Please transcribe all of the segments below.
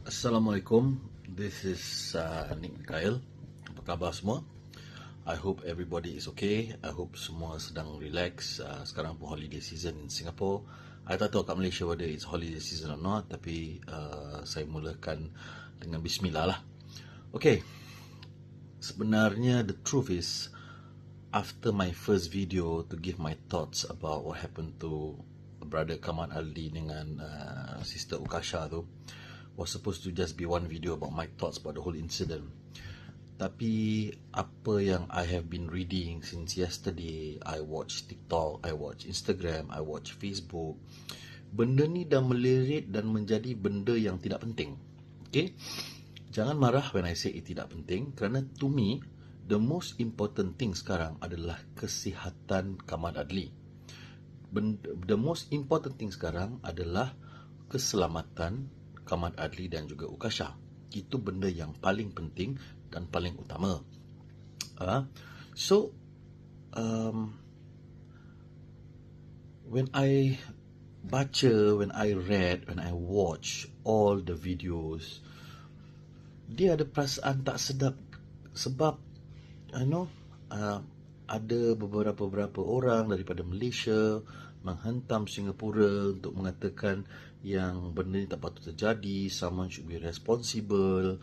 Assalamualaikum, this is Nick Mikhail. Apa khabar semua? I hope everybody is okay. I hope semua sedang relax. Sekarang pun holiday season in Singapore. I tak tahu kat Malaysia whether it's holiday season or not, tapi saya mulakan dengan bismillah lah. Okay, sebenarnya the truth is, after my first video to give my thoughts about what happened to brother Kamal Adli dengan sister Ukasha tu, was supposed to just be one video about my thoughts about the whole incident. Tapi apa yang I have been reading since yesterday, I watch TikTok, I watch Instagram, I watch Facebook, benda ni dah melirit dan menjadi benda yang tidak penting. Okay? Jangan marah when I say it tidak penting, kerana to me, the most important thing sekarang adalah kesihatan Kamal Adli. The most important thing sekarang adalah keselamatan Kamal Adli dan juga Ukasha. Itu benda yang paling penting dan paling utama. When I baca, when I read, when I watch all the videos, dia ada perasaan tak sedap sebab ada beberapa orang daripada Malaysia menghentam Singapura untuk mengatakan yang benda ni tak patut terjadi, someone should be responsible,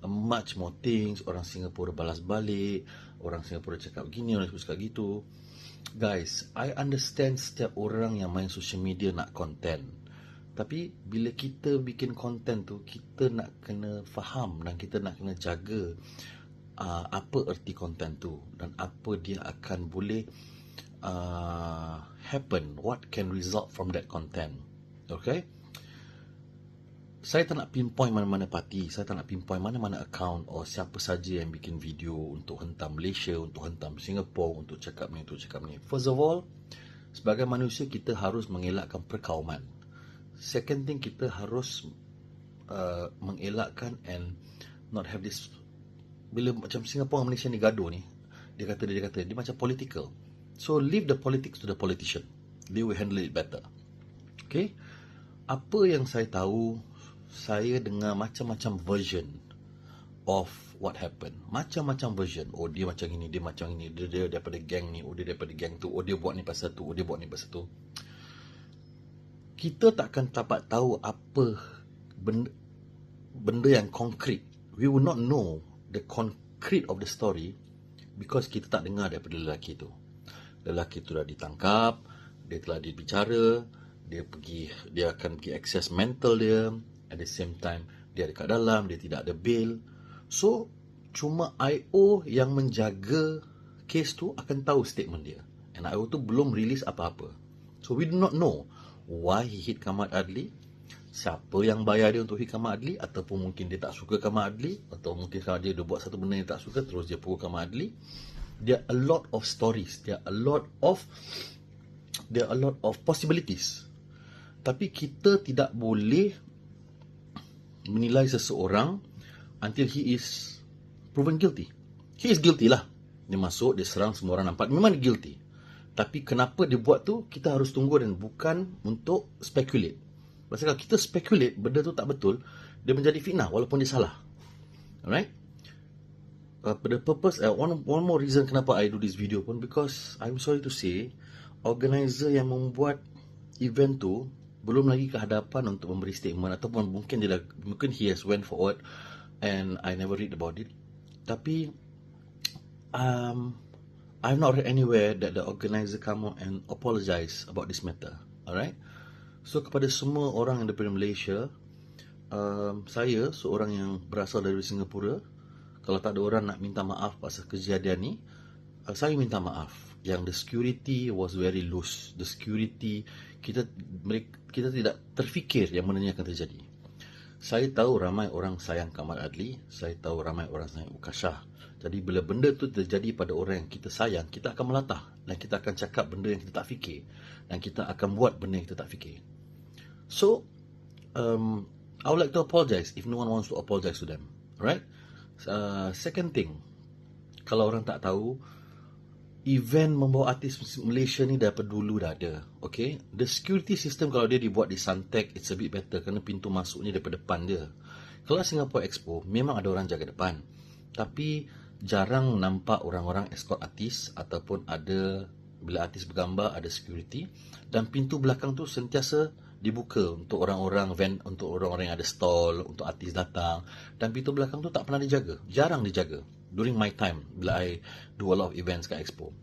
much more things. Orang Singapura balas balik, orang Singapura cakap gini, orang Singapura cakap gitu. Guys, I understand setiap orang yang main social media nak content, tapi bila kita bikin content tu, kita nak kena faham dan kita nak kena jaga apa erti content tu dan apa dia akan boleh happen, what can result from that content. Okay, saya tak nak pinpoint mana-mana parti, saya tak nak pinpoint mana-mana account atau siapa saja yang bikin video untuk hentam Malaysia, untuk hentam Singapore, untuk cakap ni, untuk cakap ni. First of all, sebagai manusia kita harus mengelakkan perkauman. Second thing, kita harus mengelakkan and not have this. Bila macam Singapore dan Malaysia ni gaduh ni, dia kata dia macam political. So leave the politics to the politician. They will handle it better. Okay? Apa yang saya tahu, saya dengar macam-macam version of what happened. Macam-macam version. Oh, dia macam ini, dia macam ini, dia daripada gang ni, oh dia daripada gang tu, oh dia buat ni pasal tu, oh dia buat ni pasal tu. Kita takkan dapat tahu apa benda yang konkret. We will not know the concrete of the story because kita tak dengar daripada lelaki tu. Lelaki tu dah ditangkap, dia telah dibicara, dia akan pergi access mental dia, at the same time dia ada kat dalam, dia tidak ada bail. So cuma IO yang menjaga kes tu akan tahu statement dia, and IO tu belum release apa-apa. So we do not know why he hit Kamal Adli, siapa yang bayar dia untuk hit Kamal Adli, ataupun mungkin dia tak suka Kamal Adli, atau mungkin kalau dia buat satu benda yang tak suka terus dia pukul Kamal Adli. There are a lot of stories, there are a lot of possibilities. Tapi kita tidak boleh menilai seseorang until he is proven guilty. He is guilty lah. Dia masuk, dia serang, semua orang nampak, memang dia guilty. Tapi kenapa dia buat tu, kita harus tunggu dan bukan untuk speculate. Pasal kalau kita speculate, benda tu tak betul, dia menjadi fitnah walaupun dia salah. Alright? The purpose, one more reason kenapa I do this video pun, because I'm sorry to say, organizer yang membuat event tu belum lagi ke hadapan untuk memberi statement, ataupun mungkin he has went forward and I never read about it. Tapi I've not read anywhere that the organizer come out and apologize about this matter. Alright? So kepada semua orang yang daripada Malaysia, saya seorang yang berasal dari Singapura, kalau tak ada orang nak minta maaf pasal kejadian ni, saya minta maaf. Yang the security was very loose. The security, kita tidak terfikir yang benda ni akan terjadi. Saya tahu ramai orang sayang Kamal Adli, saya tahu ramai orang sayang Ukasha. Jadi bila benda tu terjadi pada orang yang kita sayang, kita akan melatah dan kita akan cakap benda yang kita tak fikir, dan kita akan buat benda yang kita tak fikir. So I would like to apologize if no one wants to apologize to them. Right? Second thing, kalau orang tak tahu, event membawa artis Malaysia ni daripada dulu dah ada. Okay, the security system kalau dia dibuat di Suntec, it's a bit better kerana pintu masuk ni daripada depan dia. Kalau Singapore Expo, memang ada orang jaga depan. Tapi jarang nampak orang-orang escort artis ataupun ada, bila artis bergambar, ada security. Dan pintu belakang tu sentiasa dibuka untuk orang-orang untuk orang-orang yang ada stall, untuk artis datang. Dan pintu belakang tu tak pernah dijaga. Jarang dijaga. During my time, bila I do a lot of events kat Expo.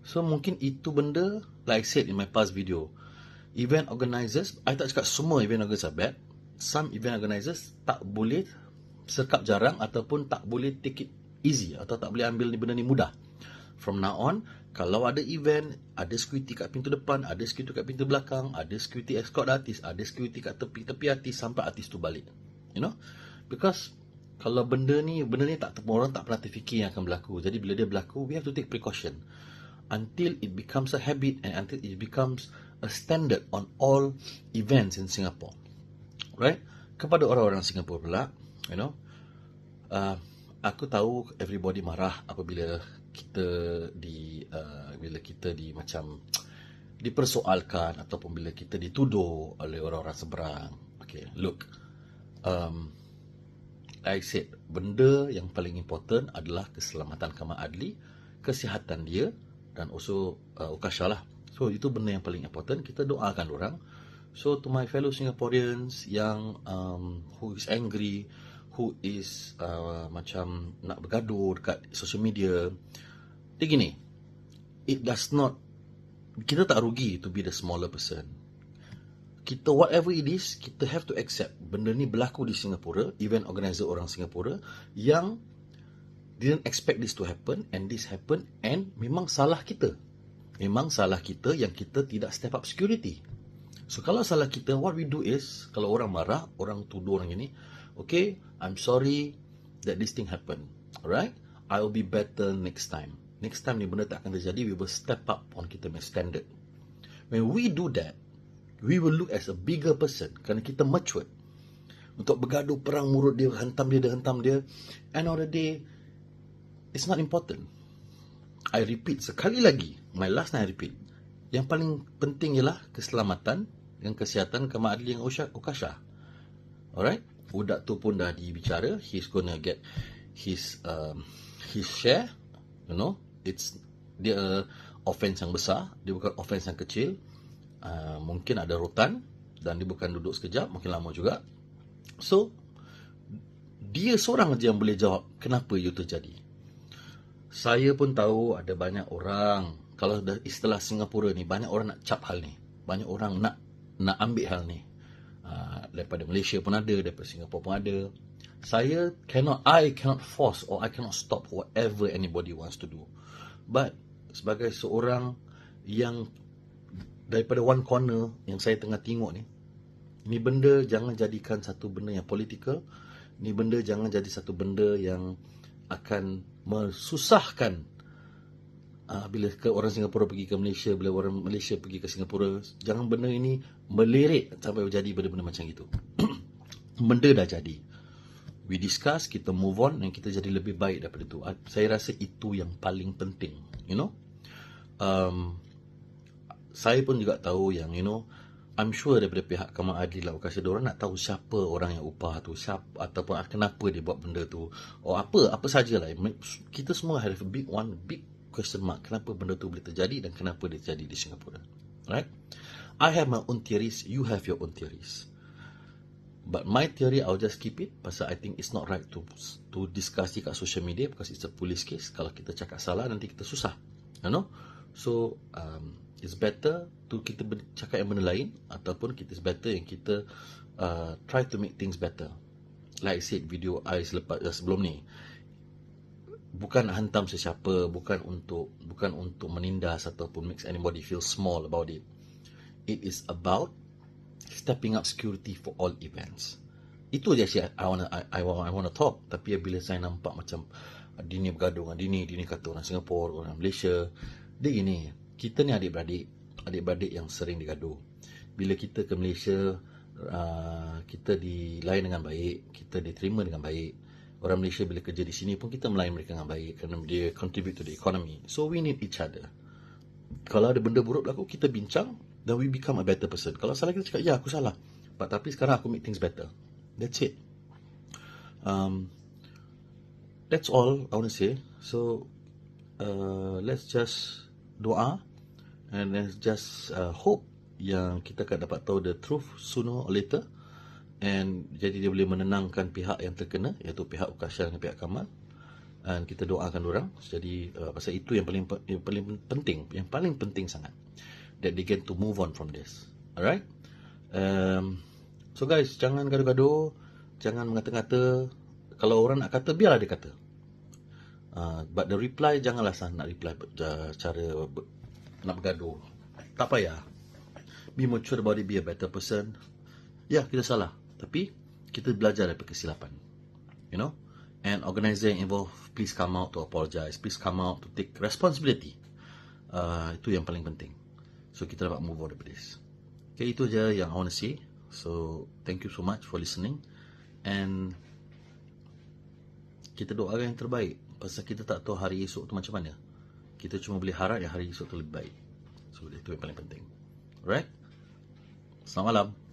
So mungkin itu benda, like I said in my past video, event organisers, I tak cakap semua event organisers are bad. Some event organisers tak boleh, serkap jarang ataupun tak boleh take it easy atau tak boleh ambil benda ni mudah. From now on, kalau ada event, ada security kat pintu depan, ada security kat pintu belakang, ada security escort artis, ada security kat tepi-tepi artis sampai artis tu balik. You know? Because kalau benda ni tak, orang tak pernah terfikir yang akan berlaku. Jadi bila dia berlaku, we have to take precaution until it becomes a habit and until it becomes a standard on all events in Singapore. Right? Kepada orang-orang Singapura pula, you know, aku tahu everybody marah apabila bila kita macam dipersoalkan ataupun bila kita dituduh oleh orang-orang seberang. Okay, look, like I said, benda yang paling important adalah keselamatan Kamal Adli, kesihatan dia dan also Ukasha lah. So itu benda yang paling important. Kita doakan orang. So to my fellow Singaporeans yang who is angry, who is macam nak bergaduh dekat social media, dia gini, kita tak rugi to be the smaller person. Kita, whatever it is, kita have to accept benda ni berlaku di Singapura, event organizer orang Singapura yang didn't expect this to happen, and this happen, and memang salah kita. Memang salah kita yang kita tidak step up security. So kalau salah kita, what we do is, kalau orang marah, orang tuduh orang ini, okay, I'm sorry that this thing happened. Alright? I will be better next time. Next time ni benda tak akan terjadi, we will step up on kita punya standard. When we do that, we will look as a bigger person kerana kita matured. Untuk bergaduh, perang mulut dia, hentam dia. End of the day, it's not important. I repeat sekali lagi, my last time I repeat, yang paling penting ialah keselamatan dan kesihatan Kamal Adli yang Ukasha. Alright? Budak tu pun dah dibicara, he's gonna get his share, you know. Dia offense yang besar, dia bukan offense yang kecil. Mungkin ada rotan dan dia bukan duduk sekejap, mungkin lama juga. So dia seorang je yang boleh jawab kenapa itu terjadi. Saya pun tahu ada banyak orang, kalau istilah Singapura ni, banyak orang nak cap hal ni, banyak orang nak ambil hal ni. Daripada Malaysia pun ada, daripada Singapura pun ada. I cannot force or I cannot stop whatever anybody wants to do. But sebagai seorang yang daripada one corner yang saya tengah tengok ni benda jangan jadikan satu benda yang political. Ni benda jangan jadi satu benda yang akan mesusahkan bila orang Singapura pergi ke Malaysia, bila orang Malaysia pergi ke Singapura. Jangan benda ini melirik sampai jadi benda-benda macam itu. Benda dah jadi, we discuss, kita move on dan kita jadi lebih baik daripada itu. Saya rasa itu yang paling penting, you know. Saya pun juga tahu yang, you know, I'm sure daripada pihak Kamal Adli lah, Ukasha, diorang nak tahu siapa orang yang upah tu, siapa ataupun kenapa dia buat benda tu, apa sajalah. Kita semua have a big question mark, kenapa benda tu boleh terjadi dan kenapa dia terjadi di Singapura. Right? I have my own theories, you have your own theories. But my theory, I'll just keep it, pasal I think it's not right to discuss it kat social media because it's a police case. Kalau kita cakap salah, nanti kita susah, you know. So it's better to kita cakap yang benda lain, ataupun it's better yang kita try to make things better. Like I said, video I sebelum ni, bukan hantam sesiapa, bukan untuk menindas ataupun makes anybody feel small about it. It is about stepping up security for all events. Itu je I wanna talk. Tapi bila saya nampak macam Dini bergaduh dengan Dini kata orang Singapura, orang Malaysia, dia gini, kita ni adik-beradik yang sering digaduh. Bila kita ke Malaysia, kita dilayan dengan baik, kita diterima dengan baik. Orang Malaysia bila kerja di sini pun kita melayan mereka dengan baik kerana dia contribute to the economy. So we need each other. Kalau ada benda buruk berlaku, kita bincang, then we become a better person. Kalau salah, kita cakap, ya aku salah, tapi sekarang aku make things better. That's it. That's all I want to say. So let's just doa, and let's just hope yang kita akan dapat tahu the truth sooner or later, and jadi dia boleh menenangkan pihak yang terkena, iaitu pihak Ukasha dan pihak Kamal, dan kita doakan orang. Jadi pasal itu yang paling penting sangat, that they get to move on from this. Alright. So guys, jangan gaduh-gaduh, jangan mengata-ngata. Kalau orang nak kata, biarlah dia kata. But the reply, janganlah nak reply cara nak bergaduh. Tak payah. Be mature about it, be a better person. Ya, kita salah, tapi kita belajar daripada kesilapan. You know? And organizer yang involved, please come out to apologize. Please come out to take responsibility. Itu yang paling penting. So kita dapat move on daripada this. Okay, itu je yang I want to say. So thank you so much for listening. And kita doakan yang terbaik, pasal kita tak tahu hari esok tu macam mana. Kita cuma boleh harap yang hari esok tu lebih baik. So itu yang paling penting. Alright. Selamat malam.